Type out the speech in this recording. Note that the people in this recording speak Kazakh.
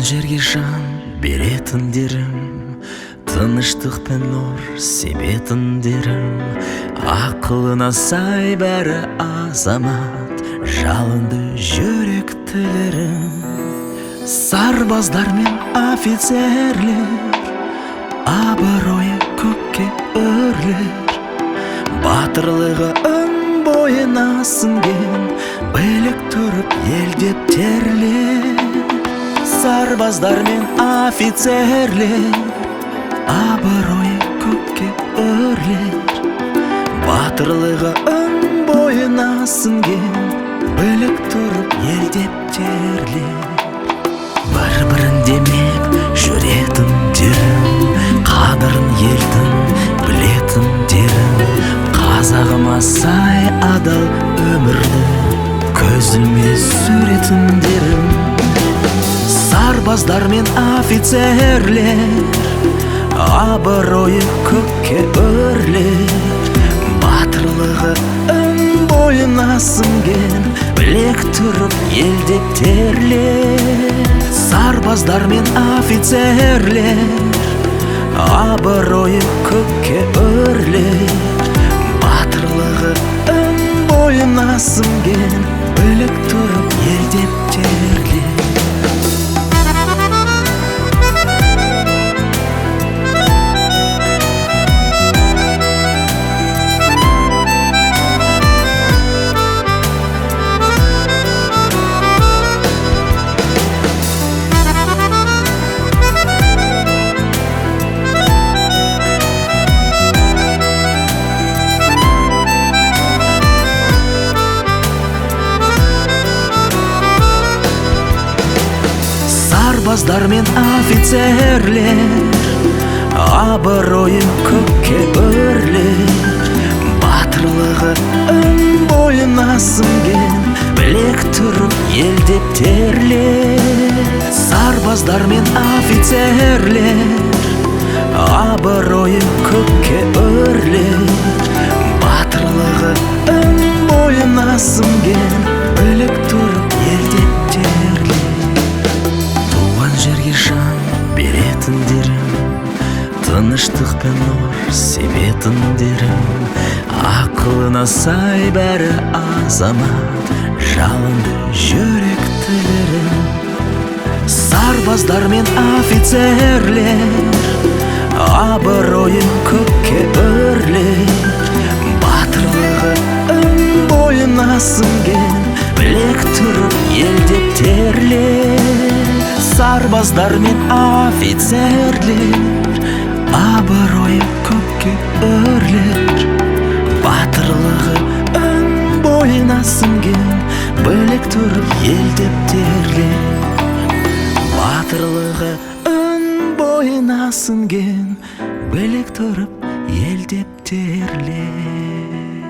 жерге жан беретіндерім, тыныштық пен нұр себетіндерім. Ақылына сай бәрі азамат, жалынды жүректілерім. Сарбаздар мен офицерлер, абыройы көкке өрлер. Батырлығы өн бойына сіңген, білік тұрып елдеп терлер. Сарбаздар мен офицерлер, абыройы көкке өрлер. Батырлығы өн бойына сіңген, білік тұрып елдеп терлер. Бір-бірін демеп жүретіндерім, қадырын елдің білетіндерім. Қазағыма сай адал өмірді көзіме сүретіндерім. Сарбаздар мен офицерлер, абыройы көкке өрлер. Батырлығы өн бойына сіңген, білек тұрып елдеп терлер. Сарбаздар мен офицерлер, абыройы көкке өрлер. Батырлығы өн бойына сіңген, білек тұрып елдеп терлер. Сарбаздар мен офицерлер, абыройы көкке өрлер. Батырлығы өн бойына сіңген, білек тұрып елдеп терлер. Сарбаздар мен офицерлер, абыройы көкке өрлер. Батырлығы өн бойына сіңген, білек тұрып елдеп терлер. Жерге жан беретіндерім, тыныштық пен нұр себетіндерім. Ақылына сай бәрі азамат, жалынды жүректілерім. Сарбаздар мен офицерлер, абыройы көкке өрлер. Батырлығы өн бойына сіңген, білек тұрып елдеп терлер. Сарбаздар мен офицерлер, абыройы көкке өрлер. Батырлығы өн бойына сіңген, білек тұрып елдеп терлер. Батырлығы өн бойына сіңген, білек тұрып елдеп терлер.